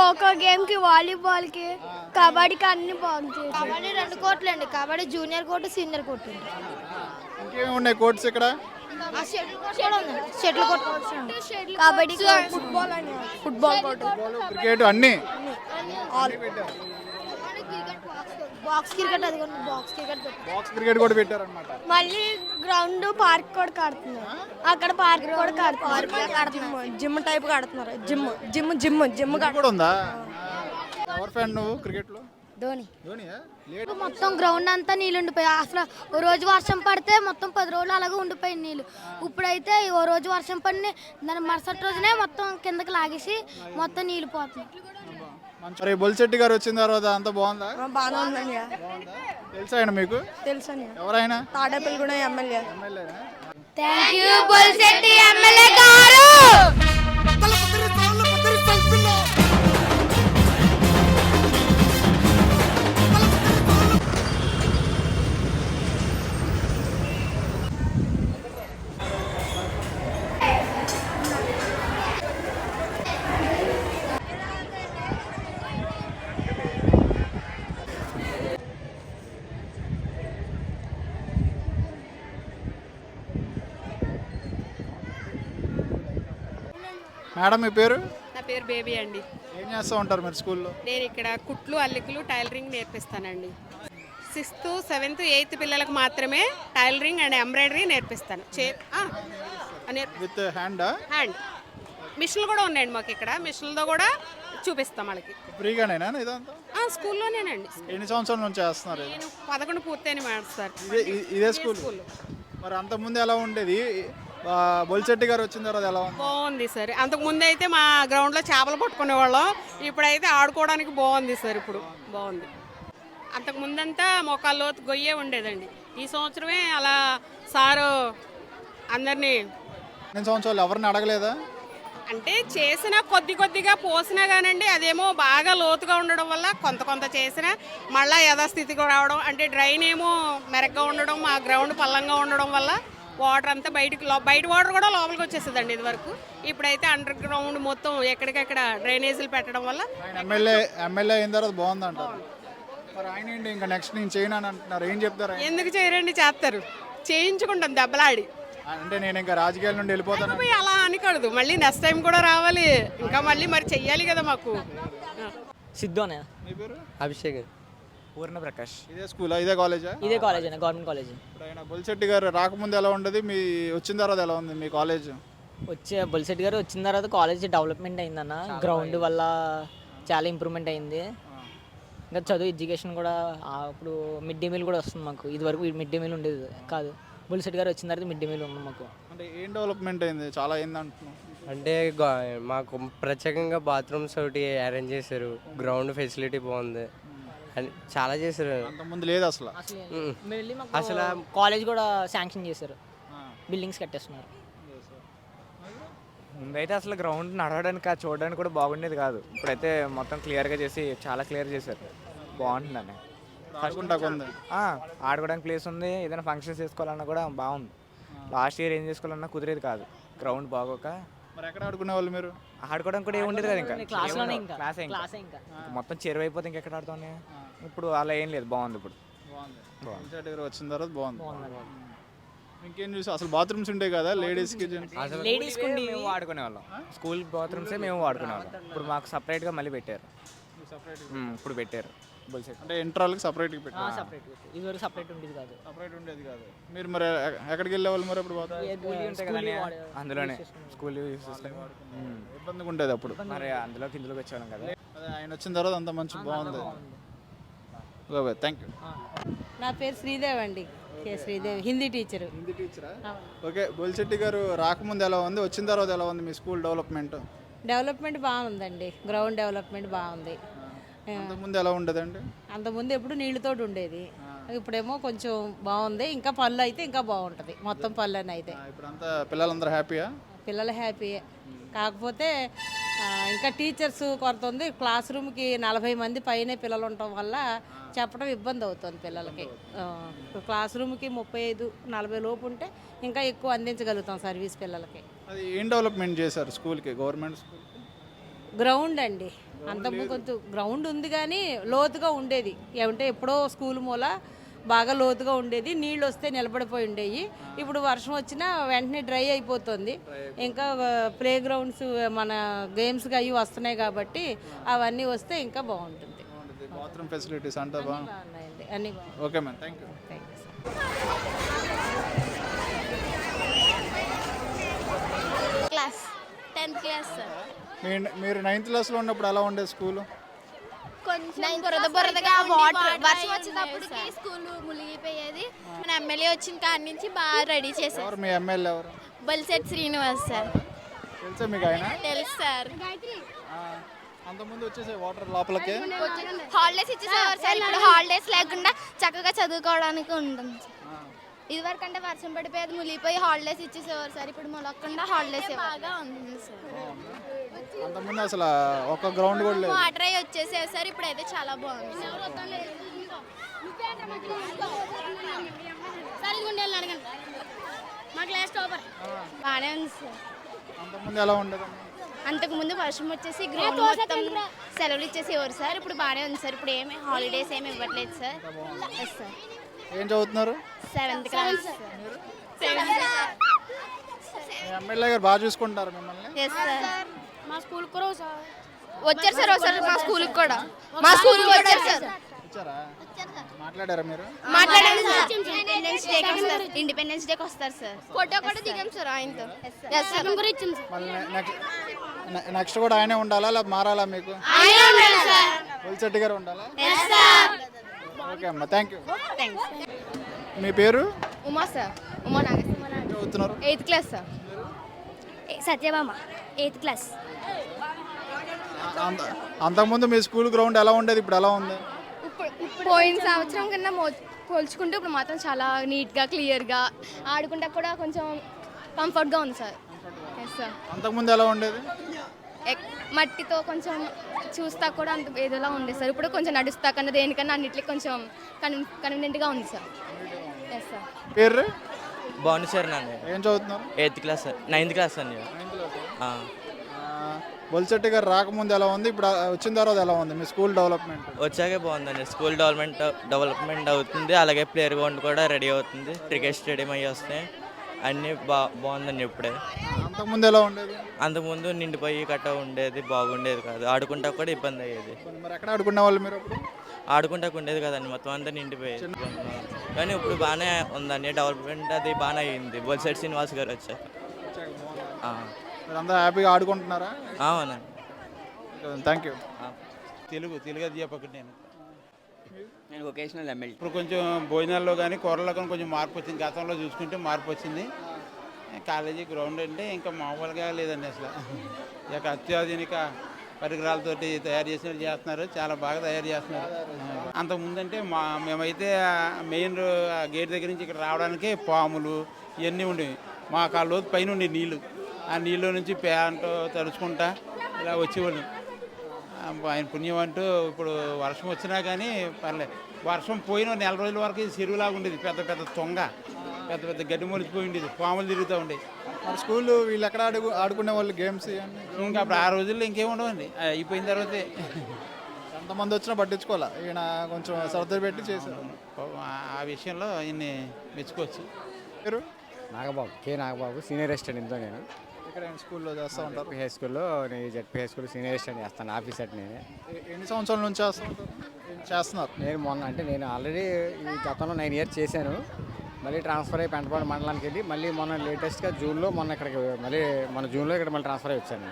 ఖోఖో గేమ్కి, వాలీబాల్కి, కబడ్డీకి అన్ని బాగా చేశారు. కబడ్డీ 2 కోర్టులు అండి. Kabaddi junior court, senior court అండి. ఇంకేమి ఉన్నాయి కోర్ట్స్ ఇక్కడ? షటిల్ కోర్టు కూడా ఉందండి. షటిల్ కోర్టు కబడ్డీ, ఫుట్బాల్ అని ఫుట్బాల్ కోర్టు, క్రికెట్ అన్నీ బాక్స్ క్రికెట్, అది కూడా బాక్స్ క్రికెట్ పెట్టారు. బాక్స్ క్రికెట్ కూడా పెట్టారనమాట. మళ్ళీ గ్రౌండ్ పార్క్ కూడా కడుతున్నారు. అక్కడ పార్క్ కూడా కడుతున్నారు. జిమ్ టైప్ కడుతున్నారు. జిమ్ కూడా ఉందా? ఎవరు ఫ్యాన్ నువ్వు క్రికెట్ లో? ధోని. ధోనియా? మొత్తం గ్రౌండ్ అంతా నీళ్ళు ఉండిపోయాయి. అసలు ఓ రోజు వర్షం పడితే మొత్తం 10 రోజులు అలాగే ఉండిపోయి నీళ్ళు. ఇప్పుడైతే ఓ రోజు వర్షం పడి దాని మరుసటి రోజునే మొత్తం కిందకి లాగేసి మొత్తం నీళ్ళు పోతున్నాయి. మరి బొలిశెట్టి గారు వచ్చిన తర్వాత అంత బాగుందా? బాగానే ఉందండి. తెలుసా ఆయన మీకు? తెలుసండి. ఎవరైనా? తాడేపల్లి కూడా MLA. Thank you Bolisetti MLA గారు. మేడం మీ పేరు? నా పేరు బేబీ అండి. ఏం చేస్తూ ఉంటారు మీరు స్కూల్లో? నేను ఇక్కడ కుట్లు, అల్లికలు, టైలరింగ్ నేర్పిస్తానండి. 6th, 7th, 8th పిల్లలకు మాత్రమే టైలరింగ్ అండ్ ఎంబ్రాయిడరీ నేర్పిస్తాను. విత్ హ్యాండా? హ్యాండ్ మిషన్లు కూడా ఉన్నాయండి మాకు ఇక్కడ. మిషన్లతో కూడా చూపిస్తాం వాళ్ళకి. ఫ్రీగానేనా ఇదంతా? స్కూల్లోనేనండి. ఎన్ని సంవత్సరాల నుంచి చేస్తున్నారు? నేను 11 పూర్తయిన మాస్టర్. ఇదే స్కూల్. మరి అంతకుముందు ఎలా ఉండేది? బొలిశెట్టి గారు వచ్చిన తర్వాత ఎలా ఉంది? బాగుంది సార్. అంతకు ముందు అయితే మా గ్రౌండ్లో చేపలు పట్టుకునే వాళ్ళం. ఇప్పుడైతే ఆడుకోవడానికి బాగుంది సార్. ఇప్పుడు బాగుంది. అంతకు ముందంతా మోకాల్లో గొయ్యే ఉండేదండి. ఈ సంవత్సరమే అలా సారు అందరినీ. ఎన్ని సంవత్సరాలు ఎవరిని అడగలేదా? అంటే చేసిన కొద్దిగా పోసినా కానండి, అదేమో బాగా లోతుగా ఉండడం వల్ల కొంత చేసినా మళ్ళీ యథాస్థితికి రావడం. అంటే డ్రైన్ ఏమో మెరగ్గా ఉండడం, మా గ్రౌండ్ పల్లంగా ఉండడం వల్ల వాటర్ అంతా బయట వాటర్ కూడా లోపలికి వచ్చేస్తుందండి ఇది వరకు. ఇప్పుడైతే అండర్ గ్రౌండ్ మొత్తం ఎక్కడికక్కడ డ్రైనేజీలు పెట్టడం వల్ల ఎమ్మెల్యే అయిన తర్వాత బాగుంది అంటారు. మరి ఆయన ఏంటి ఇంకా నెక్స్ట్ నేను చేయను అని అంటున్నారు. ఏం చెప్తారు? ఎందుకు చేయరండి, చేస్తారు. చేయించుకుంటాం దెబ్బలాడి. అంటే నేను ఇంకా రాజకీయాల నుండి వెళ్ళిపోతాను అలా అనకూడదు. మళ్ళీ నెక్స్ట్ టైం కూడా రావాలి. ఇంకా మళ్ళీ మరి చెయ్యాలి కదా మాకు. సిద్ధు అనే. మీ పేరు? అభిషేక్. పూర్ణ ప్రకాష్. ఇదే స్కూలా? ఇదే కాలేజా? ఇదే కాలేజ్ అన్న, గవర్నమెంట్ కాలేజ్. ఇప్పుడు ఆయన బొలిశెట్టి గారు రాకముందు ఎలా ఉండదు, మీ వచ్చిన తర్వాత ఎలా ఉంది మీ కాలేజ్? బొలిశెట్టి గారు వచ్చిన తర్వాత కాలేజ్ డెవలప్మెంట్ అయిందన్న. గ్రౌండ్ వల్ల చాలా ఇంప్రూవ్మెంట్ అయింది. ఇంకా చదువు ఎడ్యుకేషన్ కూడా ఇప్పుడు మిడ్ డే మీల్ కూడా వస్తుంది మాకు. ఇదివరకు మిడ్ డే మీల్ ఉండేది కాదు. బొలిశెట్టి గారు వచ్చిన తర్వాత మిడ్ డే మీల్ ఉంది మాకు. అంటే ఏం డెవలప్మెంట్ అయింది? చాలా అయింది అంటున్నాం. అంటే మాకు ప్రత్యేకంగా బాత్రూమ్స్ ఒకటి అరేంజ్ చేశారు. గ్రౌండ్ ఫెసిలిటీ బాగుంది అని చాలా చేశారు. అంతకుముందు లేదు అసలు. అసలు కాలేజ్ కూడా శాంక్షన్ చేశారు. బిల్డింగ్స్ కట్టేస్తున్నారు. ముందైతే అసలు గ్రౌండ్ నడవడానికి చూడడానికి కూడా బాగుండేది కాదు. ఇప్పుడైతే మొత్తం క్లియర్గా చేసి చాలా క్లియర్ చేశారు. బాగుంటుందండి. ఆడుకోవడానికి ప్లేస్ ఉంది. ఏదైనా ఫంక్షన్స్ చేసుకోవాలన్నా కూడా బాగుంది. లాస్ట్ ఇయర్ ఏం చేసుకోవాలన్నా కుదిరేది కాదు, గ్రౌండ్ బాగోక. మరి ఎక్కడ ఆడుకునే వాళ్ళు మీరు? ఆడుకోవడానికి కూడా ఏముండేది కదా. ఇంకా క్లాసే ఇంకా మొత్తం చెరువు అయిపోతే ఇంకెక్కడ ఆడుతాం. ఇప్పుడు అలా ఏం లేదు. బాగుంది. ఇప్పుడు బాగుంది. వచ్చిన తర్వాత బాగుంది. ఇంకేం చూసి అసలు బాత్రూమ్స్ ఉంటాయి కదా లేడీస్కి? లేడీస్ మేము వాడుకునే వాళ్ళం. స్కూల్ బాత్రూమ్సే మేము వాడుకునే వాళ్ళం. ఇప్పుడు మాకు సపరేట్గా మళ్ళీ పెట్టారు. ఇప్పుడు పెట్టారు బొలిశెట్టి. అంటే ఇంటర్వ్యూకి సపరేట్గా పెట్టారు. సపరేట్. ఇదివరకు సపరేట్ ఉండేది కాదు. సపరేట్ ఉండేది కాదు. మీరు మరి ఎక్కడికి వెళ్ళేవాళ్ళు మరి? అప్పుడు అందులోనే స్కూల్ ఇబ్బందిగా ఉండేది అప్పుడు. మరి అందులోకి ఇందులోకి వచ్చేవాళ్ళం కదా. అదే ఆయన వచ్చిన తర్వాత అంత మంచి బాగుంది. Thank you. నా పేరు శ్రీదేవి అండి. శ్రీదేవి, హిందీ టీచరు. హిందీ టీచరా? ఓకే. బొలిశెట్టి గారు రాకముందు ఎలా ఉంది, వచ్చిన తర్వాత ఎలా ఉంది మీ స్కూల్ డెవలప్మెంట్? డెవలప్మెంట్ బాగుందండి. గ్రౌండ్ డెవలప్మెంట్ బాగుంది. ముందు ఎలా ఉండదండి? అంతకుముందు ఎప్పుడు నీళ్ళతోటి ఉండేది. ఇప్పుడేమో కొంచెం బాగుంది. ఇంకా పళ్ళు అయితే ఇంకా బాగుంటుంది. మొత్తం పళ్ళు అని అయితే ఇప్పుడంతా పిల్లలందరూ హ్యాపీయా? పిల్లలు హ్యాపీయే. కాకపోతే ఇంకా టీచర్స్ కొరత ఉంది. క్లాస్ రూమ్కి 40 మంది పైనే పిల్లలు ఉండటం వల్ల చెప్పడం ఇబ్బంది అవుతుంది పిల్లలకి. క్లాస్ రూమ్కి 35-40 లోపు ఉంటే ఇంకా ఎక్కువ అందించగలుగుతాం సర్వీస్ పిల్లలకి. అది ఏం డెవలప్మెంట్ చేశారు స్కూల్కి? గవర్నమెంట్ స్కూల్ గ్రౌండ్ అండి. అంతకుముందు కొంచెం గ్రౌండ్ ఉంది కానీ లోతుగా ఉండేది. ఏమంటే ఎప్పుడో స్కూల్ మూల బాగా లోతుగా ఉండేది, నీళ్ళు వస్తే నిలబడిపోయి ఉండేవి. ఇప్పుడు వర్షం వచ్చినా వెంటనే డ్రై అయిపోతుంది. ఇంకా ప్లే గ్రౌండ్స్ మన గేమ్స్గా అవి వస్తున్నాయి కాబట్టి అవన్నీ వస్తే ఇంకా బాగుంటుంది. బాత్రూమ్ ఫెసిలిటీస్ అంతా బాగుంది. బాగున్నాయండి, అన్నీ బాగున్నాయి. Okay ma'am, thank you. Thank you. Class 10th class sir. మీరు 9th క్లాస్లో ఉన్నప్పుడు ఎలా ఉండేది స్కూలు? కొంచెం బురదగా వాటర్ వర్షం వచ్చేటప్పటికి స్కూల్ మునిగిపోయేది. మన ఎమ్మెల్యే వచ్చిన కాడి నుంచి బాగా రెడీ చేశారు. ఎవరు మీ ఎమ్మెల్యే ఎవరు? బొలిశెట్టి శ్రీనివాస్ సార్. తెలుసా మీకు ఆయన? తెలుసు సార్. అంతకుముందు వచ్చేసే వాటర్ లోపలికి హాలిడేస్ ఇచ్చేసేవారు సార్. ఇప్పుడు హాలిడేస్ లేకుండా చక్కగా చదువుకోవడానికి ఉంటుంది సార్. ఇదివరకు అంటే వర్షం పడిపోయేది, మునిగిపోయి హాలిడేస్ ఇచ్చేసేవారు సార్. ఇప్పుడు మొలకుండా హాలిడేస్ బాగా ఉంది సార్. అంతకుముందు అసలు ఒక గ్రౌండ్ కూడా లేదు. వాటర్ అయ్యి వచ్చేసేవి సార్. ఇప్పుడు అయితే చాలా బాగుంది సార్. బాగానే ఉంది సార్. అంతకుముందు ఎలా ఉండేది? అంతకుముందు వర్షం వచ్చేసి గ్రౌండ్ మొత్తం సెలవులు ఇచ్చేసేవారు సార్. ఇప్పుడు బాగానే ఉంది సార్. ఇప్పుడు ఏమి హాలిడేస్ ఏమి ఇవ్వట్లేదు సార్. Yes sir. ఏం చదువుతున్నారు? 7th class. మీ ఎమ్మెల్యే గారు బాగా చూసుకుంటారు మిమ్మల్ని? Yes sir. మా స్కూల్ కూడా వచ్చారు సార్. ఒకసారి మా స్కూల్కి కూడా వచ్చారు సార్. వచ్చారా? మాట్లాడారా మీరు? మాట్లాడండి సార్. ఇండిపెండెన్స్ డేకి వస్తారు సార్. ఫోటో కూడా దిగాం సార్ ఆయనతో. మళ్ళీ నెక్స్ట్ కూడా ఆయనే ఉండాలా లేదా మారాలా మీకు? బొలిశెట్టి గారు ఉండాలా? ఓకే అమ్మా, థ్యాంక్ యూ. మీ పేరు? ఉమా సార్. ఉమా నాగేశ్వర. ఏం చదువుతున్నారు? 8th class sir. Satyabhama 8th class. అంతకుముందు మీ స్కూల్ గ్రౌండ్ ఎలా ఉండేది, ఇప్పుడు ఎలా ఉంది? పోయిన సంవత్సరం కన్నా పోల్చుకుంటే ఇప్పుడు మాత్రం చాలా నీట్గా క్లియర్గా ఆడుకుంటా కూడా కొంచెం కంఫర్ట్గా ఉంది సార్. Yes sir. అంతకుముందు ఎలా ఉండేది? మట్టితో కొంచెం చూస్తా కూడా అంత ఏదోలా ఉంది సార్. ఇప్పుడు కొంచెం నడుస్తా కన్నా దేనికన్నా అన్నిటికీ కొంచెం కన్వీనియంట్గా ఉంది సార్. Yes sir. పేరు? బాగుంది సార్. నన్ను ఏం చదువుతున్నారు? 8th class sir. 9th class అండి. బొలిశెట్టి గారు రాకముందు ఎలా ఉంది, ఇప్పుడు వచ్చిన తర్వాత ఎలా ఉంది మీ స్కూల్ డెవలప్మెంట్? వచ్చాకే బాగుందండి. స్కూల్ డెవలప్మెంట్ అవుతుంది, అలాగే ప్లేయర్ గ్రౌండ్ కూడా రెడీ అవుతుంది, క్రికెట్ స్టేడియం అయ్యి వస్తాయి, అన్నీ బాగుందండి. ఇప్పుడే. అంతకుముందు ఎలా ఉండేది? అంతకుముందు నిండిపోయి కట్ట ఉండేది, బాగుండేది కాదు, ఆడుకుంటా కూడా ఇబ్బంది అయ్యేది. మరి ఎక్కడ ఆడుకునే వాళ్ళు మీరు అప్పుడు? ఆడుకుంటాకు ఉండేది కదండి, మొత్తం అంతా నిండిపోయేది. కానీ ఇప్పుడు బాగానే ఉందండి, డెవలప్మెంట్ అది బాగానే అయ్యింది బొలిశెట్టి శ్రీనివాస్ గారు వచ్చాక. అందరూ హ్యాపీగా ఆడుకుంటున్నారా? అవునండి. Thank you. తెలుగు అధ్యాపకుడు నేను వొకేషనల్ ఎమ్మెల్యే. ఇప్పుడు కొంచెం భోజనాల్లో కానీ కూరల్లో కానీ కొంచెం మార్పు వచ్చింది. గతంలో చూసుకుంటే మార్పు వచ్చింది. కాలేజీ గ్రౌండ్ అంటే ఇంకా మామూలుగా లేదండి అసలు. ఇక అత్యాధునిక పరికరాలతోటి తయారు చేసినట్టు చేస్తున్నారు, చాలా బాగా తయారు చేస్తున్నారు. అంతకుముందంటే మేమైతే మెయిన్ గేట్ దగ్గర నుంచి ఇక్కడ రావడానికి పాములు ఇవన్నీ ఉండేవి. మాకు ఆ లోతు పైన ఉండే నీళ్ళు, ఆ నీళ్ళ నుంచి ప్యాంటు తడుచుకుంటా ఇలా వచ్చేవాళ్ళు. ఆయన పుణ్యం అంటూ ఇప్పుడు వర్షం వచ్చినా కానీ పర్లేదు. వర్షం పోయిన నెల రోజుల వరకు ఇది చెరువులాగా ఉండేది, పెద్ద పెద్ద తొంగ, పెద్ద పెద్ద గడ్డి మొలిచిపోయి ఉండేది, పాములు తిరుగుతూ ఉండేది. మరి స్కూల్లో వీళ్ళు ఎక్కడ ఆడుకునే వాళ్ళు గేమ్స్? ఇంకా అప్పుడు ఆ రోజుల్లో ఇంకేం ఉండవండి, అయిపోయిన తర్వాతే. ఎంతమంది వచ్చినా పట్టించుకోవాలా, ఈయన కొంచెం సర్ది పెట్టి చేశారు. ఆ విషయంలో ఈయన్ని మెచ్చుకోవచ్చు. మీరు? నాగబాబు, కే నాగబాబు, సీనియర్ అసిస్టెంట్. ఇంట్లో నేను ఇక్కడ స్కూల్లో చేస్తూ ఉంటారు? హై స్కూల్లో, నేను ZP high school senior assistant చేస్తాను, ఆఫీసర్. నేనే. ఎన్ని సంవత్సరాల నుంచి చేస్తున్నారు? నేను ఆల్రెడీ ఈ గతంలో 9 years చేశాను. మళ్ళీ ట్రాన్స్ఫర్ అయ్యి పెంటపాడు మండలానికి వెళ్ళి మళ్ళీ మొన్న లేటెస్ట్గా జూన్లో ఇక్కడికి మన జూన్లో ఇక్కడ మళ్ళీ ట్రాన్స్ఫర్ అయ్యి వచ్చాను.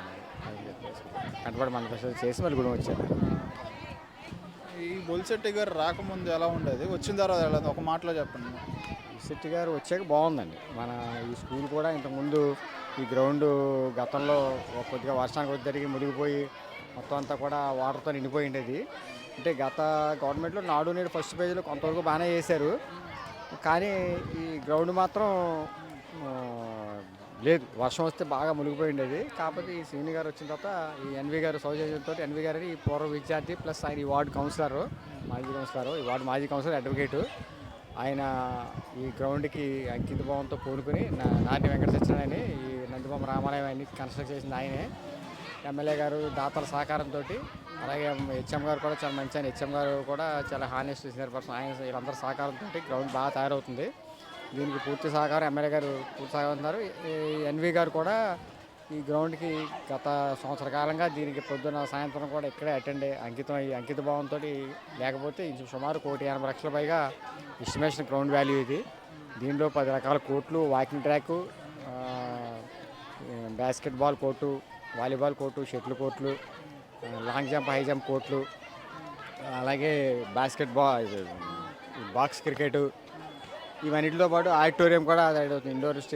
పెంటపాడు మండలం చేసి మళ్ళీ గూడెం వచ్చాను. ఈ బొలిశెట్టి గారు రాకముందు ఎలా ఉండేది, వచ్చిన తర్వాత ఎలా, ఒక మాటలో చెప్పండి. బొలిశెట్టి గారు వచ్చాక బాగుందండి. మన ఈ స్కూల్ కూడా ఇంతకుముందు ఈ గ్రౌండ్ గతంలో కొద్దిగా వర్షానికి వచ్చేసరికి మునిగిపోయి మొత్తం అంతా కూడా వాటర్తో నిండిపోయి ఉండేది. అంటే గత గవర్నమెంట్లో నాడు నేడు ఫస్ట్ పేజీలో కొంతవరకు బాగానే చేశారు, కానీ ఈ గ్రౌండ్ మాత్రం లేదు. వర్షం వస్తే బాగా మునిగిపోయి ఉండేది. కాకపోతే ఈ సీని గారు వచ్చిన తర్వాత ఈ ఎన్వి గారు సౌజన్యంతో, ఎన్వి గారు ఈ పూర్వ విద్యార్థి ప్లస్ ఆయన ఈ వార్డు కౌన్సిలర్, ఈ వార్డు మాజీ కౌన్సిలర్ అడ్వకేటు, ఆయన ఈ గ్రౌండ్కి అంకిత భావంతో పూనుకుని నాటి వెంకట సత్యనారాయణ ఈ నందిబొమ్మ రామాలయం అన్ని కన్స్ట్రక్ట్ చేసింది ఆయనే. ఎమ్మెల్యే గారు దాతల సహకారంతో అలాగే హెచ్ఎం గారు కూడా చాలా మంచి ఆయన. హెచ్ఎం గారు కూడా చాలా హానెస్ట్ సినియర్ పర్సన్. ఆయన వీళ్ళందరూ సహకారంతో గ్రౌండ్ బాగా తయారవుతుంది. దీనికి పూర్తి సహకారం ఎమ్మెల్యే గారు పూర్తి సహకారం ఉన్నారు. ఎన్వి గారు కూడా ఈ గ్రౌండ్కి గత సంవత్సర కాలంగా దీనికి పొద్దున సాయంత్రం కూడా ఇక్కడే అంకిత భావంతో, లేకపోతే సుమారు 1,80,00,000 పైగా ఎస్టిమేషన్ గ్రౌండ్ వాల్యూ ఇది. దీనిలో 10 రకాల కోర్టులు, walking track, basketball court, volleyball court, shuttle కోర్టులు, లాంగ్ జంప్, హై జంప్ కోర్టులు, అలాగే బాక్స్ క్రికెట్, ఇవన్నిటితో పాటు ఆడిటోరియం కూడా రెడీ అవుతుంది.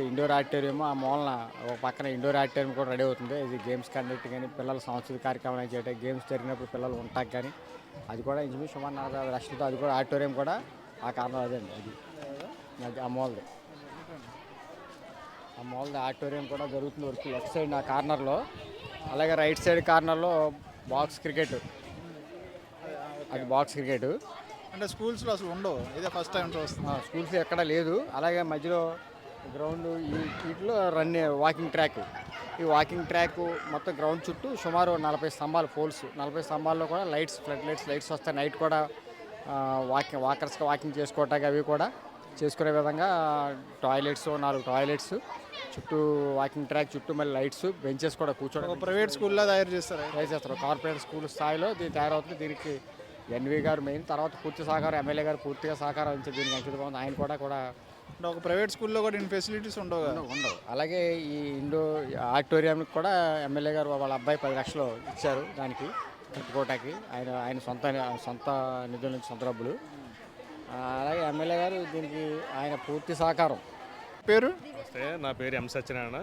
ఇండోర్ ఆడిటోరియం, ఆ మూలన ఒక పక్కన ఇండోర్ ఆడిటోరియం కూడా రెడీ అవుతుంది. ఇది గేమ్స్ కండక్ట్ కానీ, పిల్లల సాంస్కృతిక కార్యక్రమాలు చేయడం, గేమ్స్ జరిగినప్పుడు పిల్లలు ఉంటాక కానీ, అది కూడా ఇంచుమించు సుమారు 40 లక్షలతో అది కూడా ఆడిటోరియం కూడా ఆ కారణం అదండి. అది ఆ మూలది ఆడిటోరియం కూడా జరుగుతుంది వర్క్ లెఫ్ట్ సైడ్ ఆ కార్నర్లో. అలాగే రైట్ సైడ్ కార్నర్లో బాక్స్ క్రికెట్, అది బాక్స్ క్రికెట్. అంటే స్కూల్స్లో అసలు ఉండవు, ఇదే ఫస్ట్ టైం చూస్తున్నాం. స్కూల్స్ ఎక్కడ లేదు. అలాగే మధ్యలో గ్రౌండ్ వీటిలో వాకింగ్ ట్రాక్, ఈ వాకింగ్ ట్రాక్ మొత్తం గ్రౌండ్ చుట్టూ సుమారు 40 స్తంభాలు, పోల్స్. 40 స్తంభాల్లో కూడా ఫ్లడ్ లైట్స్ వస్తాయి. నైట్ కూడా వాకర్స్గా వాకింగ్ చేసుకోవటానికి అవి కూడా చేసుకునే విధంగా టాయిలెట్స్, 4 టాయిలెట్స్ చుట్టూ, వాకింగ్ ట్రాక్ చుట్టూ మళ్ళీ లైట్స్, బెంచెస్ కూడా కూర్చోవడం. ప్రైవేట్ స్కూల్లో తయారు చేస్తారు. కార్పొరేట్ స్కూల్ స్థాయిలో దీన్ని తయారవుతుంది. దీనికి ఎన్వి గారు మెయిన్, తర్వాత పూర్తి సహకారం ఎమ్మెల్యే గారు పూర్తిగా సహకారం ఇచ్చి దీనికి అంకితం ఉంది. ఆయన కూడా ఒక ప్రైవేట్ స్కూల్లో కూడా ఇన్ని ఫెసిలిటీస్ ఉండవు. అలాగే ఈ ఆడిటోరియంకి కూడా ఎమ్మెల్యే గారు వాళ్ళ అబ్బాయి 10 లక్షలు ఇచ్చారు దానికి కట్టుకోవటానికి. ఆయన సొంత నిధుల నుంచి, సొంత డబ్బులు. అలాగే ఎమ్మెల్యే గారు దీనికి ఆయన పూర్తి సహకారం. పేరు? నా పేరు ఎం సత్యనారాయణ.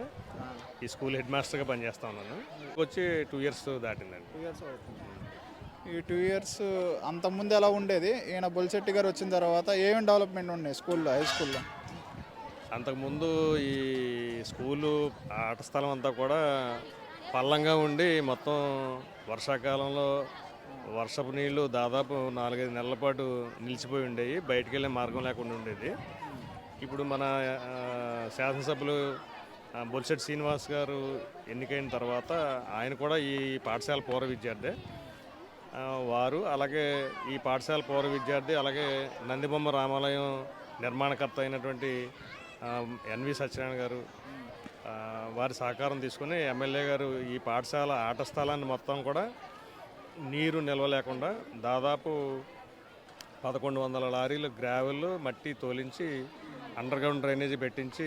ఈ స్కూల్ హెడ్ మాస్టర్గా పనిచేస్తా ఉన్నాను. వచ్చి 2 ఇయర్స్ దాటిందండి. 2 ఇయర్స్ అవుతుంది. ఈ 2 ఇయర్స్ అంతకుముందు ఎలా ఉండేది? ఈయన బొలిశెట్టి గారు వచ్చిన తర్వాత ఏమేమి డెవలప్మెంట్ ఉన్నాయి స్కూల్లో, హై స్కూల్లో? అంతకుముందు ఈ స్కూలు ఆట స్థలం అంతా కూడా పల్లంగా ఉండి మొత్తం వర్షాకాలంలో వర్షపు నీళ్లు దాదాపు 4-5 నెలల పాటు నిలిచిపోయి ఉండేవి. బయటికి వెళ్ళే మార్గం లేకుండా ఉండేది. ఇప్పుడు మన శాసనసభ్యులు బొలిశెట్టి శ్రీనివాస్ గారు ఎన్నికైన తర్వాత ఆయన కూడా ఈ పాఠశాల పూర్వ విద్యార్థి వారు, అలాగే ఈ పాఠశాల పూర్వ విద్యార్థి, అలాగే నందిబొమ్మ రామాలయం నిర్మాణకర్త అయినటువంటి ఎన్వి సత్యనారాయణ గారు వారి సహకారం తీసుకుని ఎమ్మెల్యే గారు ఈ పాఠశాల ఆట స్థలాన్ని మొత్తం కూడా నీరు నిల్వ లేకుండా దాదాపు 1100 లారీలు గ్రావెల్, మట్టి తోలించి అండర్ గ్రౌండ్ డ్రైనేజీ పెట్టించి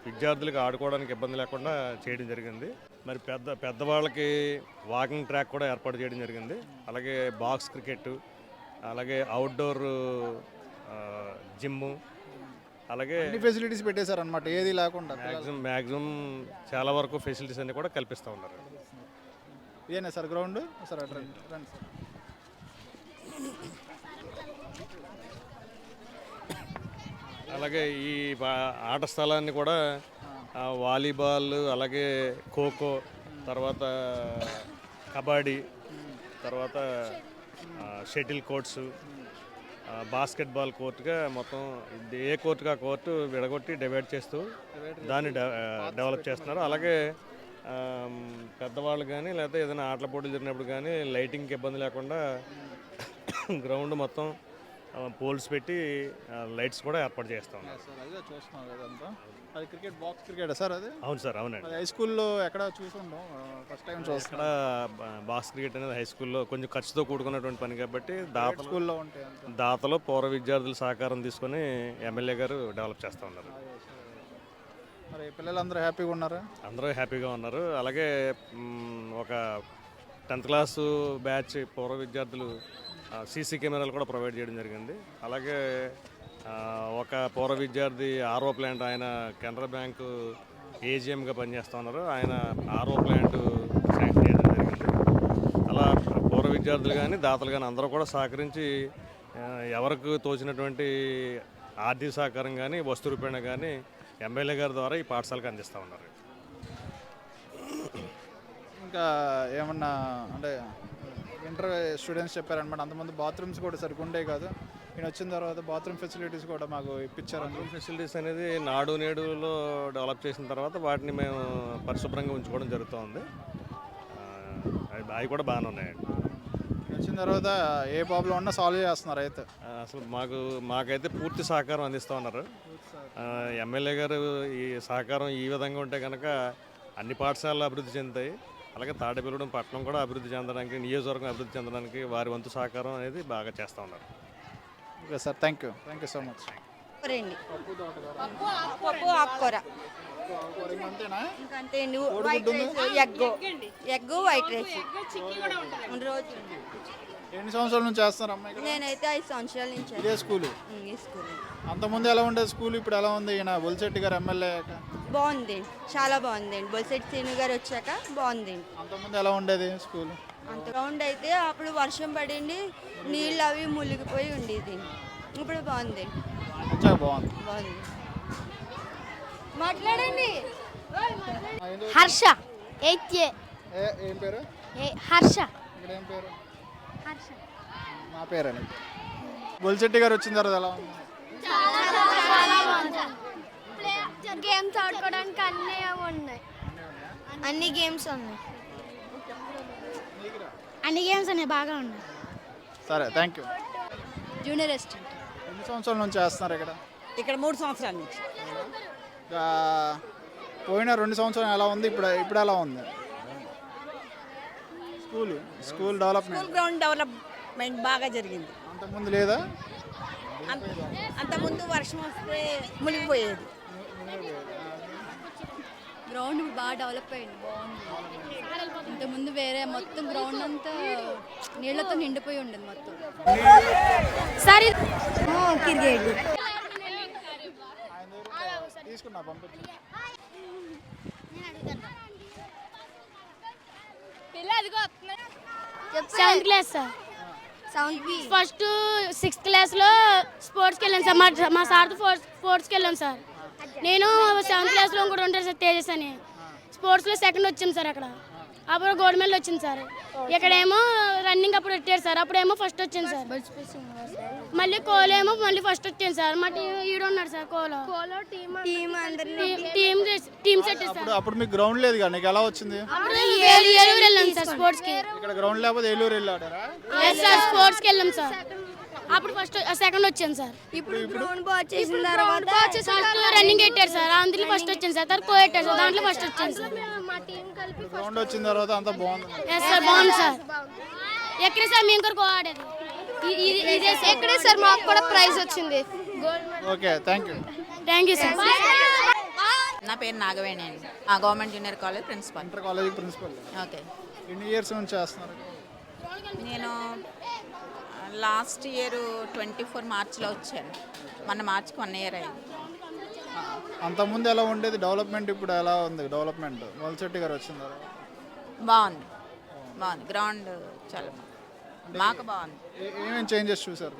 విద్యార్థులకు ఆడుకోవడానికి ఇబ్బంది లేకుండా చేయడం జరిగింది. మరి పెద్దవాళ్ళకి వాకింగ్ ట్రాక్ కూడా ఏర్పాటు చేయడం జరిగింది. అలాగే బాక్స్ క్రికెట్, అలాగే అవుట్డోర్ జిమ్, అలాగే ఫెసిలిటీస్ పెట్టేశారు అనమాట. ఏది లేకుండా మ్యాక్సిమం చాలా వరకు ఫెసిలిటీస్ అన్ని కూడా కల్పిస్తూ ఉన్నారు. ఇదేనా సార్ గ్రౌండ్? సార్ రండి సార్. అలాగే ఈ ఆట స్థలాన్ని కూడా వాలీబాల్, అలాగే ఖోఖో, తర్వాత కబడ్డీ, తర్వాత షటిల్ కోర్ట్స్, బాస్కెట్బాల్ కోర్టుగా మొత్తం ఏ కోర్టుగా కోర్టు విడగొట్టి డివైడ్ చేస్తూ దాన్ని డెవలప్ చేస్తున్నారు. అలాగే పెద్దవాళ్ళు కానీ లేకపోతే ఏదైనా ఆటల పోటీలు జరిగినప్పుడు కానీ లైటింగ్కి ఇబ్బంది లేకుండా గ్రౌండ్ మొత్తం పోల్స్ పెట్టి లైట్స్ కూడా ఏర్పాటు చేస్తూ ఉన్నారు. అది క్రికెట్, బాక్స్ క్రికెట్ సార్? అది అవును సార్, అవునండి. హై స్కూల్లో ఎక్కడ చూసుంటాం, ఫస్ట్ టైం చూస్తాం. ఇక్కడ బాక్స్ క్రికెట్ అనేది హై స్కూల్లో కొంచెం ఖర్చుతో కూడుకున్నటువంటి పని కాబట్టి స్కూల్లో ఉంటాయి. దాతలో పూర్వ విద్యార్థుల సహకారం తీసుకొని ఎమ్మెల్యే గారు డెవలప్ చేస్తూ ఉన్నారు. మరి పిల్లలందరూ హ్యాపీగా ఉన్నారా? అందరూ హ్యాపీగా ఉన్నారు. అలాగే ఒక 10th క్లాసు బ్యాచ్ పూర్వ విద్యార్థులు సీసీ కెమెరాలు కూడా ప్రొవైడ్ చేయడం జరిగింది. అలాగే ఒక పూర్వ విద్యార్థి ఆర్ఓ ప్లాంట్, ఆయన కెనరా బ్యాంకు ఏజీఎంగా పనిచేస్తూ ఉన్నారు. ఆయన ఆర్ఓ ప్లాంట్ శాంక్షన్ చేయడం జరిగింది. అలా పూర్వ విద్యార్థులు కానీ దాతలు కానీ అందరూ కూడా సహకరించి ఎవరికి తోచినటువంటి ఆర్థిక సహకారం కానీ వస్తు రూపేణ కానీ ఎమ్మెల్యే గారి ద్వారా ఈ పాఠశాలకు అందిస్తూ ఉన్నారు. ఇంకా ఏమన్నా అంటే ఇంటర్ స్టూడెంట్స్ చెప్పారనమాట, అంతమంది బాత్రూమ్స్ కూడా సరిగ్గా ఉండే కాదు, నేను వచ్చిన తర్వాత బాత్రూమ్ ఫెసిలిటీస్ కూడా మాకు ఇప్పించారు. బాత్రూమ్ ఫెసిలిటీస్ అనేది నాడు నేడులో డెవలప్ చేసిన తర్వాత వాటిని మేము పరిశుభ్రంగా ఉంచుకోవడం జరుగుతూ ఉంది. అవి కూడా బాగానే ఉన్నాయండి. వచ్చిన తర్వాత ఏ ప్రాబ్లం ఉన్నా సాల్వ్ చేస్తున్నారు అయితే. అసలు మాకైతే పూర్తి సహకారం అందిస్తూ ఉన్నారు. ఎమ్మెల్యే గారు ఈ సహకారం ఈ విధంగా ఉంటే కనుక అన్ని పాఠశాలలు అభివృద్ధి చెందుతాయి. అలాగే తాడేపల్లిగూడెం పట్టణం కూడా అభివృద్ధి చెందడానికి, నియోజకవర్గం అభివృద్ధి చెందడానికి వారి వంతు సహకారం అనేది బాగా చేస్తూ ఉన్నారు. Okay sir, thank you so much. పప్పు ఆకుకూర ఇంకంతే అండి. White rice, egg white rice రోజు. ఎన్ని సంవత్సరాల నుంచి చేస్తున్నారు అమ్మాయి? నేనైతే 5 సంవత్సరాల నుంచి ఇదే స్కూల్. ఈ స్కూల్ అంతకుముందు ఎలా ఉండేది స్కూల్, ఇప్పుడు ఎలా ఉంది? ఈయన బొలిశెట్టి గారు ఎమ్మెల్యే బాగుంది, చాలా బాగుంది. బొలిశెట్టి శ్రీను గారు వచ్చాక బాగుంది. అంతకుముందు ఎలా ఉండేది స్కూల్? అంత గ్రౌండ్ అయితే అప్పుడు వర్షం పడింది, నీళ్ళు అవి మునిగిపోయి ఉండేది. ఇప్పుడు బాగుంది, బాగుంది. మాట్లాడండి. Harsha 8th A. ఏం పేరు? హర్ష. ఇక్కడ ఏం పేరు? నా పేరండి. బొలిశెట్టి గారు వచ్చిన తర్వాత ఎలా ఉంది? గేమ్స్ ఆడుకోవడానికి అన్నీ ఉన్నాయి. అన్ని గేమ్స్ ఉన్నాయి. బాగా ఉన్నాయి. సరే, థ్యాంక్ యూ. Junior assistant. ఎన్ని సంవత్సరాల నుంచి చేస్తున్నారు ఇక్కడ? ఇక్కడ 3 సంవత్సరాల నుంచి. పోయిన 2 సంవత్సరాలు ఎలా ఉంది, ఇప్పుడు ఎలా ఉంది స్కూల్ డెవలప్మెంట్? గ్రౌండ్ డెవలప్మెంట్ బాగా జరిగింది. అంతకుముందు లేదా? అంతకుముందు వర్షం వస్తే మునిగిపోయేది. గ్రౌండ్ బాగా డెవలప్ అయింది, బాగుంది. ఇంతకుముందు వేరే మొత్తం గ్రౌండ్ అంతా నీళ్లతో నిండిపోయి ఉండేది మొత్తం. సరే క్రికెట్ తీసుకున్నా, పంపించు. 7th class sir. First 6th క్లాస్లో స్పోర్ట్స్కి వెళ్ళాను సార్. మా సార్తో స్పోర్ట్స్కి వెళ్ళాను సార్. నేను 7th క్లాస్లో ఇంకోటి ఉంటాను సార్, తేజస్ అని. స్పోర్ట్స్లో సెకండ్ వచ్చాను సార్. అక్కడ అప్పుడు గోల్డ్ మెడల్ వచ్చింది సార్. ఇక్కడేమో రన్నింగ్ అప్పుడు పెట్టారు సార్, అప్పుడేమో ఫస్ట్ వచ్చింది సార్. మళ్ళీ కోలో ఏమో మళ్ళీ ఫస్ట్ వచ్చింది సార్. మా టీం ఈడ ఉన్నాడు సార్. కోలో టీమ్ సెట్ సార్. అప్పుడు మీకు గ్రౌండ్ లేదు కదా, నీకు ఎలా వచ్చింది? ఏలూరు వెళ్ళాం సార్ స్పోర్ట్స్ కి. ఇక్కడ గ్రౌండ్ లేకపోతే ఏలూరు వెళ్ళాడారా? స్పోర్ట్స్ కి వెళ్ళాం సార్. అప్పుడు ఫస్ట్ సెకండ్ వచ్చాను సార్. ఇప్పుడు గ్రౌండ్ బాగా చేసిన తర్వాత ఫస్ట్ రన్నింగ్ పెట్టారు సార్, అందులో ఫస్ట్ వచ్చింది సార్. తర్వాత కో పెట్టారు సార్, దాంట్లో ఫస్ట్ వచ్చింది సార్. గ్రౌండ్ వచ్చిన తర్వాత అంతా బాగుంది. ఎస్ సార్, బాగుంది సార్. ఎక్కడే సార్ మేము కూడా కో ఆడేది ఎక్కడే సార్. మాకు కూడా ప్రైజ్ వచ్చింది. Okay, thank you sir. నా పేరు నాగవేణి అండి. Government junior college principal. Inter college principal. Okay. ఎన్ని ఇయర్స్ నుంచి చేస్తున్నారు? నేను లాస్ట్ ఇయర్ 24 మార్చిలో వచ్చాను. మొన్న మార్చికి 1 year అయింది. అంతకుముందు ఎలా ఉండేది డెవలప్మెంట్, ఇప్పుడు ఎలా ఉంది డెవలప్మెంట్? బొలిశెట్టి గారు వచ్చింది. బాగుంది. గ్రౌండ్ చాలా మాకు బాగుంది. ఏమేమి చేంజెస్ చూసారు?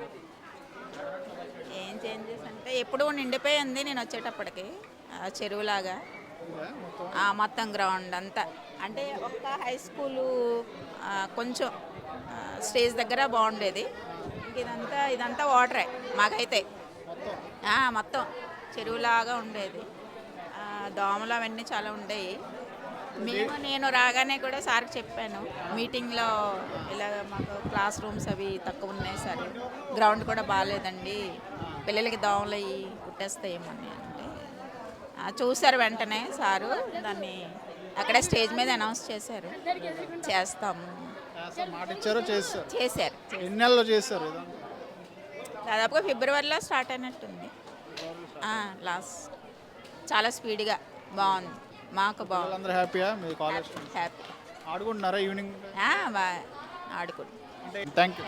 ఏం చేంజెస్ అంటే ఎప్పుడు నిండిపోయింది నేను వచ్చేటప్పటికి, చెరువులాగా మొత్తం గ్రౌండ్ అంతా. అంటే ఒక్క హై స్కూలు కొంచెం స్టేజ్ దగ్గర బాగుండేది. ఇదంతా వాటరే మాకైతే. మొత్తం చెరువులాగా ఉండేది. దోమలు అవన్నీ చాలా ఉండేవి. నేను రాగానే కూడా సార్కి చెప్పాను మీటింగ్లో, ఇలా మాకు క్లాస్ రూమ్స్ అవి తక్కువ ఉన్నాయి సార్, గ్రౌండ్ కూడా బాగాలేదండి, పిల్లలకి దోమలు అవి కుట్టేస్తాయేమని అంటే చూశారు వెంటనే సారు. దాన్ని అక్కడే స్టేజ్ మీద అనౌన్స్ చేశారు, చేస్తాము మాట ఇచ్చారో చేశారు. ఎన్ని నెలల్లో చేశారు? దాదాపుగా ఫిబ్రవరిలో స్టార్ట్ అయినట్టుంది. లాస్ట్ చాలా స్పీడ్గా బాగుంది. మాకు బాగుంది. అందరూ హ్యాపీయా? మీ కాలేజ్ హ్యాపీ. ఆడుకుంటున్నారా ఈవినింగ్? ఆడుకుంటున్నాం. Thank you.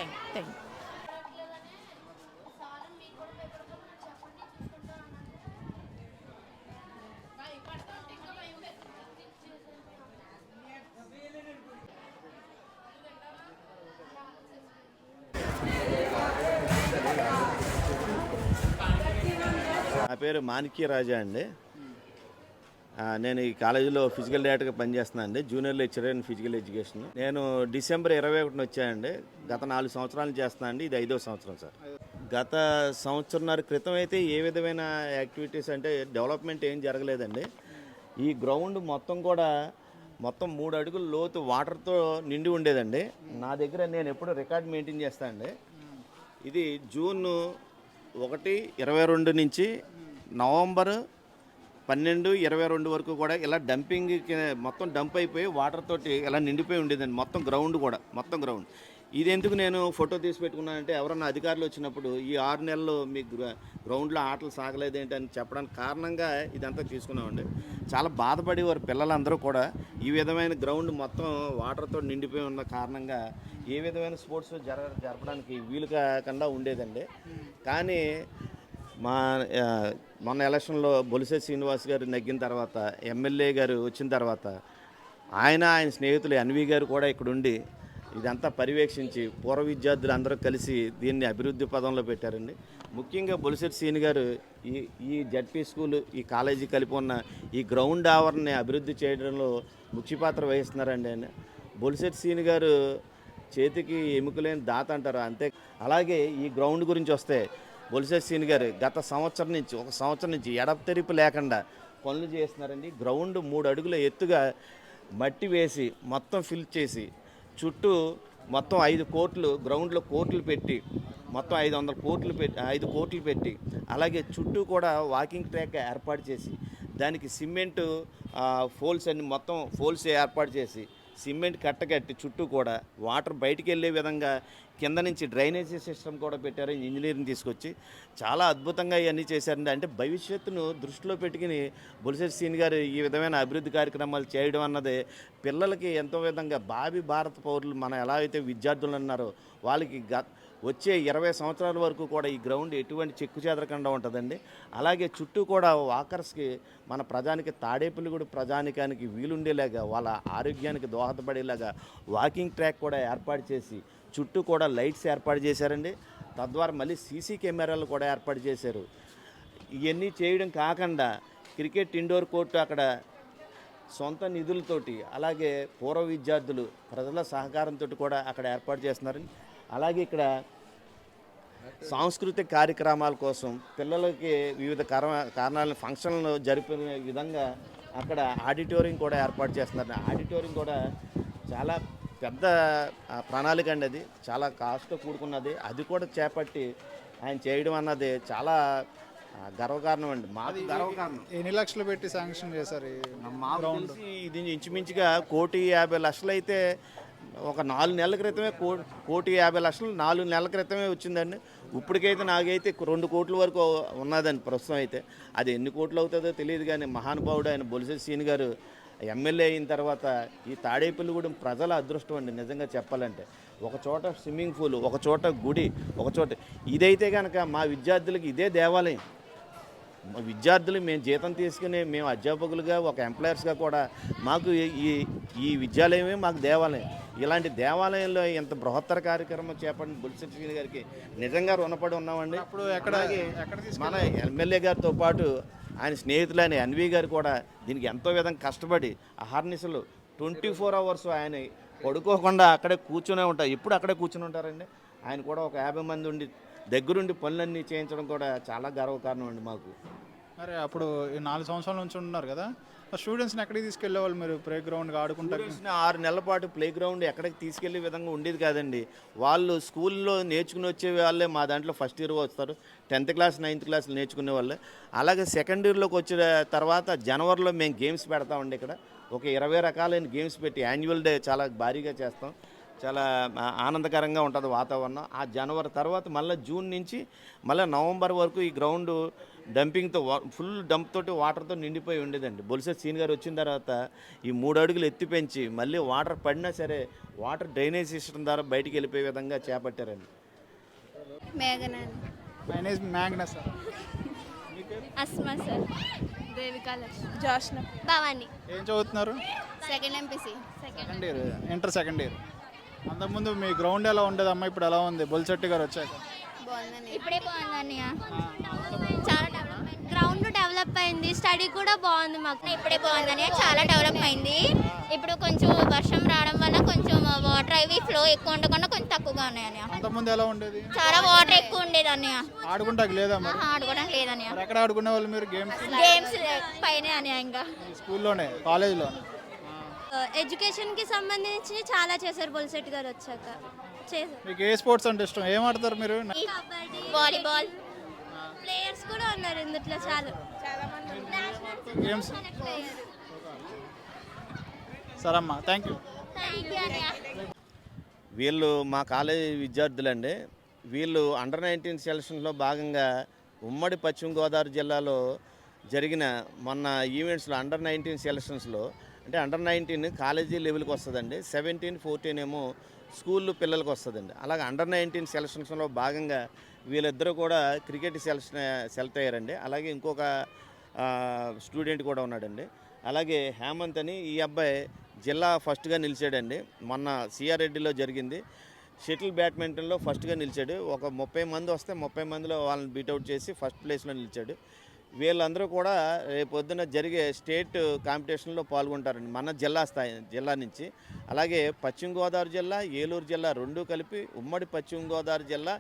నా పేరు మాణిక్యరాజా అండి. నేను ఈ కాలేజీలో ఫిజికల్ డైరెక్టర్గా పనిచేస్తున్నాను అండి, junior lecturer in physical education. నేను డిసెంబర్ 21 వచ్చానండి. గత 4 సంవత్సరాలు చేస్తున్నాను అండి, ఇది 5వ సంవత్సరం సార్. గత సంవత్సరంన్నర క్రితం అయితే ఏ విధమైన యాక్టివిటీస్ అంటే డెవలప్మెంట్ ఏం జరగలేదండి. ఈ గ్రౌండ్ మొత్తం కూడా మొత్తం 3 అడుగుల లోతు వాటర్తో నిండి ఉండేదండి. నా దగ్గర నేను ఎప్పుడు రికార్డ్ మెయింటైన్ చేస్తానండి. ఇది జూన్ 1, 22 నుంచి నవంబర్ 12, 22 వరకు కూడా ఇలా డంపింగ్ మొత్తం డంప్ అయిపోయి వాటర్ తోటి ఇలా నిండిపోయి ఉండేదండి మొత్తం గ్రౌండ్ కూడా, మొత్తం గ్రౌండ్. ఇది ఎందుకు నేను ఫోటో తీసి పెట్టుకున్నానంటే ఎవరన్నా అధికారులు వచ్చినప్పుడు ఈ 6 నెలలు మీ గ్రౌండ్లో ఆటలు సాగలేదేంటి అని చెప్పడానికి కారణంగా ఇదంతా తీసుకున్నామండి. చాలా బాధపడేవారు పిల్లలందరూ కూడా. ఈ విధమైన గ్రౌండ్ మొత్తం వాటర్తో నిండిపోయి ఉన్న కారణంగా ఏ విధమైన స్పోర్ట్స్ జరపడానికి వీలు కాకుండా ఉండేదండి. కానీ మొన్న ఎలక్షన్లో బొలిశెట్టి శ్రీనివాస్ గారు నెగ్గిన తర్వాత, ఎమ్మెల్యే గారు వచ్చిన తర్వాత ఆయన స్నేహితులు ఎన్వి గారు కూడా ఇక్కడ ఉండి ఇదంతా పర్యవేక్షించి పూర్వ విద్యార్థులు అందరూ కలిసి దీన్ని అభివృద్ధి పదంలో పెట్టారండి. ముఖ్యంగా బొలిశెట్టి శ్రీని గారు ఈ జడ్పీ స్కూలు, ఈ కాలేజీ కలిపి ఉన్న ఈ గ్రౌండ్ ఆవరణని అభివృద్ధి చేయడంలో ముఖ్య పాత్ర వహిస్తున్నారండి. ఆయన బొలిశెట్టి శ్రీని గారు చేతికి ఎముకలేని దాత అంటారు అంతే. అలాగే ఈ గ్రౌండ్ గురించి వస్తే బొలిశెట్టి శ్రీని గారు గత ఒక సంవత్సరం నుంచి ఎడతెరిపి లేకుండా పనులు చేస్తున్నారండి. గ్రౌండ్ 3 అడుగుల ఎత్తుగా మట్టి వేసి మొత్తం ఫిల్ చేసి చుట్టూ మొత్తం 5 కోట్లు గ్రౌండ్లో కోట్లు పెట్టి మొత్తం 5 కోట్లు పెట్టి అలాగే చుట్టూ కూడా వాకింగ్ ట్రాక్ ఏర్పాటు చేసి దానికి సిమెంటు ఫోల్స్ అన్ని మొత్తం ఫోల్స్ ఏర్పాటు చేసి సిమెంట్ కట్టకట్టి చుట్టూ కూడా వాటర్ బయటికి వెళ్ళే విధంగా కింద నుంచి డ్రైనేజీ సిస్టమ్ కూడా పెట్టారు ఇంజనీరింగ్ తీసుకొచ్చి. చాలా అద్భుతంగా ఇవన్నీ చేశారండి. అంటే భవిష్యత్తును దృష్టిలో పెట్టుకుని బొలిశెట్టి శ్రీని గారు ఈ విధమైన అభివృద్ధి కార్యక్రమాలు చేయడం అన్నది పిల్లలకి ఎంతో విధంగా భారత పౌరులు మన ఎలా అయితే విద్యార్థులు ఉన్నారో వాళ్ళకి వచ్చే 20 సంవత్సరాల వరకు కూడా ఈ గ్రౌండ్ ఎటువంటి చెక్కు చెదరకుండా ఉంటుందండి. అలాగే చుట్టూ కూడా వాకర్స్కి మన తాడేపల్లిగూడెం ప్రజానికానికి వీలుండేలాగా వాళ్ళ ఆరోగ్యానికి దోహదపడేలాగా వాకింగ్ ట్రాక్ కూడా ఏర్పాటు చేసి చుట్టూ కూడా లైట్స్ ఏర్పాటు చేశారండి. తద్వారా మళ్ళీ సీసీ కెమెరాలు కూడా ఏర్పాటు చేశారు. ఇవన్నీ చేయడం కాకుండా క్రికెట్ ఇండోర్ కోర్టు అక్కడ సొంత నిధులతోటి అలాగే పూర్వ విద్యార్థులు ప్రజల సహకారంతో కూడా అక్కడ ఏర్పాటు చేస్తున్నారండి. అలాగే ఇక్కడ సాంస్కృతిక కార్యక్రమాల కోసం పిల్లలకి వివిధ కారణాలను ఫంక్షన్లు జరిపే విధంగా అక్కడ ఆడిటోరియం కూడా ఏర్పాటు చేస్తున్నారు. ఆడిటోరియం కూడా చాలా పెద్ద ప్రణాళిక అండి. అది చాలా కాస్ట్తో కూడుకున్నది. అది కూడా చేపట్టి ఆయన చేయడం అన్నది చాలా గర్వకారణం అండి. మాకు గర్వకారణం. ఎన్ని లక్షలు పెట్టి శాంక్షన్ చేశారు? ఇది ఇంచుమించుగా 1,50,00,000 అయితే ఒక 4 నెలల క్రితమే 1,50,00,000 4 నెలల క్రితమే వచ్చిందండి. ఇప్పటికైతే నాకైతే 2 కోట్ల వరకు ఉన్నదండి ప్రస్తుతం అయితే. అది ఎన్ని కోట్లు అవుతుందో తెలియదు. కానీ మహానుభావుడు ఆయన బొలిశెట్టి శ్రీని గారు ఎమ్మెల్యే అయిన తర్వాత ఈ తాడేపల్లిగూడెం ప్రజల అదృష్టం అండి నిజంగా చెప్పాలంటే. ఒక చోట స్విమ్మింగ్ పూల్, ఒక చోట గుడి, ఒక చోట ఇదైతే కనుక మా విద్యార్థులకి ఇదే దేవాలయం. మా విద్యార్థులు మేము జీతం తీసుకుని మేము అధ్యాపకులుగా ఒక ఎంప్లాయర్స్గా కూడా మాకు ఈ విద్యాలయమే మాకు దేవాలయం. ఇలాంటి దేవాలయంలో ఇంత బృహత్తర కార్యక్రమం చేపట్టిన బొలిశెట్టి శ్రీని గారికి నిజంగా రుణపడి ఉన్నామండి. అలాగే మన ఎమ్మెల్యే గారితో పాటు ఆయన స్నేహితులైన ఎన్వి గారు కూడా దీనికి ఎంతో విధంగా కష్టపడి అహర్నిశలు 24 అవర్స్ ఆయన పడుకోకుండా అక్కడే కూర్చునే ఉంటారు. ఎప్పుడు అక్కడే కూర్చుని ఉంటారండి. ఆయన కూడా ఒక 50 మంది ఉండి దగ్గరుండి పనులన్నీ చేయించడం కూడా చాలా గర్వకారణం అండి మాకు. మరి అప్పుడు 4 సంవత్సరాల నుంచి ఉన్నారు కదా, స్టూడెంట్స్ని ఎక్కడికి తీసుకెళ్లేవాళ్ళు మీరు? ప్లే గ్రౌండ్గా ఆడుకుంటారు. 6 నెలల పాటు ప్లే గ్రౌండ్ ఎక్కడికి తీసుకెళ్లే విధంగా ఉండేది కాదండి. వాళ్ళు స్కూల్లో నేర్చుకుని వచ్చే వాళ్ళే మా దాంట్లో ఫస్ట్ ఇయర్ వస్తారు. 10th క్లాస్ 9th క్లాస్ నేర్చుకునే వాళ్ళే. అలాగే సెకండ్ ఇయర్లోకి వచ్చిన తర్వాత జనవరిలో మేము గేమ్స్ పెడతామండి. ఇక్కడ ఒక 20 రకాలైన గేమ్స్ పెట్టి యాన్యువల్ డే చాలా భారీగా చేస్తాం. చాలా ఆనందకరంగా ఉంటుంది వాతావరణం. ఆ జనవరి తర్వాత మళ్ళీ జూన్ నుంచి మళ్ళీ నవంబర్ వరకు ఈ గ్రౌండ్ డంపింగ్తో ఫుల్ డంప్ తోటి వాటర్తో నిండిపోయి ఉండేదండి. బొలిశెట్టి శ్రీని గారు వచ్చిన తర్వాత ఈ 3 అడుగులు ఎత్తి పెంచి మళ్ళీ వాటర్ పడినా సరే వాటర్ డ్రైనేజ్ సిస్టమ్ ద్వారా బయటికి వెళ్ళిపోయే విధంగా చేపట్టారండి. Magna sir, Asma sir, Devika, Jyoshna, Bhavani. ఏం చదువుతున్నారు? Second MPC, second year, inter second year. అంతకుముందు మీ గ్రౌండ్ ఎలా ఉండేదమ్మా, ఇప్పుడు ఎలా ఉంది బొలిశెట్టి గారు వచ్చాక? ఇప్పుడే బాగుంది. చాలా డెవలప్మెంట్, గ్రౌండ్ డెవలప్ అయింది, స్టడీ కూడా బాగుంది. మాకు ఇప్పుడే బాగుందని చాలా డెవలప్ అయింది. ఇప్పుడు కొంచెం వర్షం రావడం వల్ల కొంచెం వాటర్ అవి ఫ్లో ఎక్కువ ఉండకుండా కొంచెం తక్కువగా ఉన్నాయి. అంతకుముందు ఎలా ఉండేది? చాలా వాటర్ ఎక్కువ ఉండేది అన్నయ్య. ఆడుకుంటాకి లేదా? ఆడుకోవడానికి లేదన్నయ్య. ఎక్కడ ఆడుకునే వాళ్ళు మీరు? గేమ్స్ గేమ్స్ పైన అన్నయ్య. ఇంకా స్కూల్లోనే, కాలేజ్లో? ఎడ్యుకేషన్కి సంబంధించి చాలా చేశారు బొలిశెట్టి గారు వచ్చాక. చేశారు. మీకు ఏ స్పోర్ట్స్ అంటే ఇష్టం? ఏం ఆడతారు మీరు? కబడ్డీ, వాలీబాల్ ప్లేయర్స్ కూడా ఉన్నారు ఇందులో చాలా మంది. గేమ్స్ సరమ్మా, థ్యాంక్ యూ. వీళ్ళు మా కాలేజీ విద్యార్థులండి. వీళ్ళు అండర్ 19 సెలక్షన్లో భాగంగా ఉమ్మడి పశ్చిమ గోదావరి జిల్లాలో జరిగిన మొన్న ఈవెంట్స్లో అండర్ 19 సెలక్షన్స్లో, అంటే అండర్ 19 కాలేజీ లెవెల్కి వస్తుందండి, 17, 14 ఏమో స్కూల్ పిల్లలకి వస్తుందండి. అలాగే అండర్ 19 సెలక్షన్స్లో భాగంగా వీళ్ళిద్దరూ కూడా క్రికెట్ సెలెక్ట్ అయ్యారండి. అలాగే ఇంకొక స్టూడెంట్ కూడా ఉన్నాడండి. అలాగే హేమంత్ అని ఈ అబ్బాయి జిల్లా ఫస్ట్గా నిలిచాడండి. మొన్న సిఆర్ రెడ్డిలో జరిగింది షటిల్ బ్యాడ్మింటన్లో ఫస్ట్గా నిలిచాడు. ఒక 30 మంది వస్తే 30 మందిలో వాళ్ళని బీట్అవుట్ చేసి ఫస్ట్ ప్లేస్లో నిలిచాడు. వీళ్ళందరూ కూడా రేపొద్దున జరిగే స్టేట్ కాంపిటీషన్లో పాల్గొంటారండి మన జిల్లా నుంచి. అలాగే పశ్చిమ గోదావరి జిల్లా, ఏలూరు జిల్లా రెండూ కలిపి ఉమ్మడి పశ్చిమ గోదావరి జిల్లా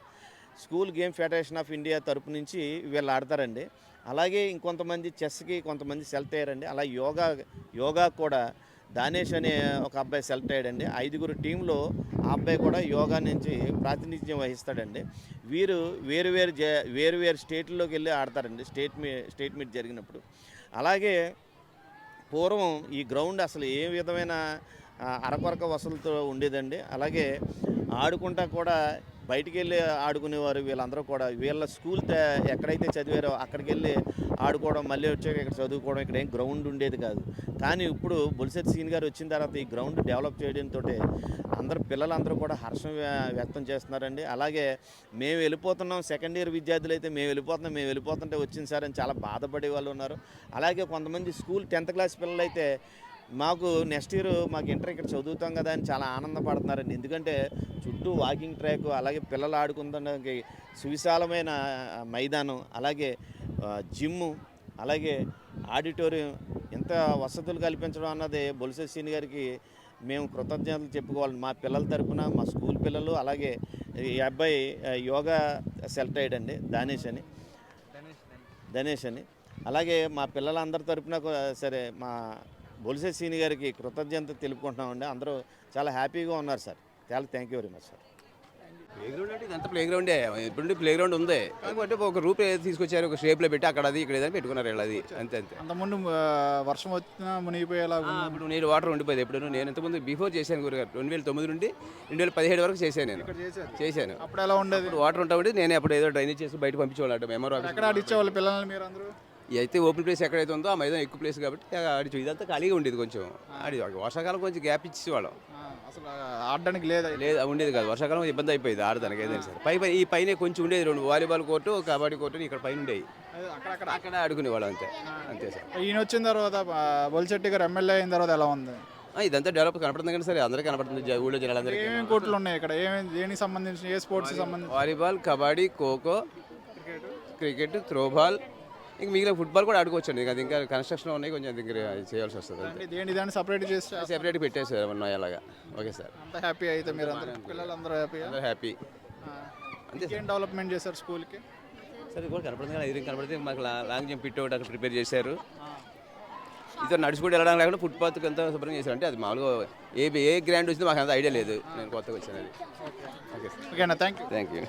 school game federation of India తరపు నుంచి వీళ్ళు ఆడతారండి. అలాగే ఇంకొంతమంది చెస్కి కొంతమంది సెలెక్ట్ అయ్యారండి. అలా యోగా కూడా దానేష్ అనే ఒక అబ్బాయి సెలెక్ట్ అయ్యాడండి. 5 టీంలో ఆ అబ్బాయి కూడా యోగా నుంచి ప్రాతినిధ్యం వహిస్తాడండి. వీరు వేరు స్టేట్లోకి వెళ్ళి ఆడతారండి స్టేట్ మీట్ జరిగినప్పుడు. అలాగే పూర్వం ఈ గ్రౌండ్ అసలు ఏ విధమైన అరకొరక వసతులతో ఉండేదండి. అలాగే ఆడుకుంటా కూడా బయటికి వెళ్ళి ఆడుకునేవారు వీళ్ళందరూ కూడా. వీళ్ళ స్కూల్ ఎక్కడైతే చదివారో అక్కడికి వెళ్ళి ఆడుకోవడం, మళ్ళీ వచ్చాక ఇక్కడ చదువుకోవడం, ఇక్కడ ఏం గ్రౌండ్ ఉండేది కాదు. కానీ ఇప్పుడు బొలిశెట్టి సీన్ గారు వచ్చిన తర్వాత ఈ గ్రౌండ్ డెవలప్ చేయడంతో పిల్లలందరూ కూడా హర్షం వ్యక్తం చేస్తున్నారండి. అలాగే మేము వెళ్ళిపోతున్నాం, సెకండ్ ఇయర్ విద్యార్థులు అయితే మేము వెళ్ళిపోతుంటే వచ్చింది సార్ అని చాలా బాధపడే వాళ్ళు ఉన్నారు. అలాగే కొంతమంది స్కూల్ 10th క్లాస్ పిల్లలు అయితే మాకు నెక్స్ట్ ఇయర్ మాకు ఇంటర్ ఇక్కడ చదువుతాం కదా అని చాలా ఆనందపడుతున్నారండి. ఎందుకంటే చుట్టూ వాకింగ్ ట్రాక్, అలాగే పిల్లలు ఆడుకుందానికి సువిశాలమైన మైదానం, అలాగే జిమ్ము, అలాగే ఆడిటోరియం, ఇంత వసతులు కల్పించడం అన్నది బొలిశెట్టి సీన్ గారికి మేము కృతజ్ఞతలు చెప్పుకోవాలి. మా పిల్లల తరపున, మా స్కూల్ పిల్లలు, అలాగే ఈ అబ్బాయి యోగా సెలెక్ట్ అయ్యాడండి ధనేష్ అని. అలాగే మా పిల్లలందరి తరపున సరే మా బొలిశెట్టి సీని గారికి కృతజ్ఞత తెలుపుకుంటున్నామండి. అందరూ చాలా హ్యాపీగా ఉన్నారు సార్. చాలా thank you very much sir. Play ground అంటే ఇదంతా ప్లే గ్రౌండే. ఇప్పుడు ప్లే గ్రౌండ్ ఉంది కాబట్టి ఒక రూప్ తీసుకొచ్చారు, ఒక షేప్లో పెట్టి అక్కడ అది ఇక్కడ ఏదని పెట్టుకున్నారు అది అంతే. అంతకుముందు వర్షం వచ్చినా మునిగిపోయేలా ఇప్పుడు నీరు వాటర్ ఉండిపోయింది. ఎప్పుడు నేను ఇంతకుముందు బిఫోర్ చేశాను గురుగారు, 2009 నుండి 2017 వరకు చేశాను. నేను చేశాను. అప్పుడు ఎలా ఉండేది? వాటర్ ఉంటామంటే నేనే అప్పుడు ఏదో డ్రైనేజ్ చేసి బయట పంపించేవాళ్ళు. ఎంఆర్ఓ ఎక్కడ ఆడిచ్చేవాళ్ళు పిల్లల్ని మీరు అందరూ? అయితే ఓపెన్ ప్లేస్ ఎక్కడైతే ఉందో ఆ మైదానం ఎక్కువ ప్లేస్ కాబట్టి ఆడిచు. ఇదంతా ఖాళీగా ఉండేది. కొంచెం వర్షాకాలం కొంచెం గ్యాప్ ఇచ్చేవాళ్ళం. అసలు ఆడడానికి లేదు ఉండేది కాదు. వర్షాకాలం ఇబ్బంది అయిపోయింది ఆడడానికి ఏదైనా సరే. ఈ పైన కొంచెం ఉండేది 2 వాలీబాల్ కోర్టు, కబడ్డీ కోర్టు ఇక్కడ పైన ఉండేవి. అక్కడ ఆడుకునేవాళ్ళం అంతే సార్. ఈయన వచ్చిన తర్వాత బొలిశెట్టి గారు ఎమ్మెల్యే అయిన తర్వాత ఎలా ఉంది? ఇదంతా డెవలప్ కనపడుతుంది కానీ సరే అందరికీ కనపడుతుంది. ఊళ్ళో జనాలందరికీ. ఏమేమి కోర్టులు ఉన్నాయి ఇక్కడ? దేనికి సంబంధించి, ఏ స్పోర్ట్స్ సంబంధించి? Volleyball, kabaddi, kho kho, cricket, throwball, ఇంక మిగిలిన ఫుట్బాల్ కూడా ఆడుకోవచ్చండి. అది ఇంకా కన్స్ట్రక్షన్ ఉన్నాయి, కొంచెం దగ్గర చేయాల్సి వస్తుంది. దాన్ని సెపరేట్ పెట్టేసారు ఉన్నాయి అలాగా. Okay sir. అంత హ్యాపీ అయితే మీరు పిల్లలందరూ హ్యాపీ అంతే. ఏం డెవలప్మెంట్ చేశారు స్కూల్కి? సరే ఇది కూడా కనపడుతుంది కానీ ఇది కనపడితే మాకు లాంగ్ జంప్ పిట్ ఒకటి అక్కడ ప్రిపేర్ చేశారు. ఇతను నడుచుకుంటూ వెళ్ళడం లేకుండా ఫుట్పాత్కి అంతా శుభ్రం చేశారు. అంటే అది మామూలుగా ఏ గ్రాండ్ వచ్చిందో మాకు అంత ఐడియా లేదు. నేను కొత్తగా వచ్చాను అది. ఓకే ఓకేనా? Thank you.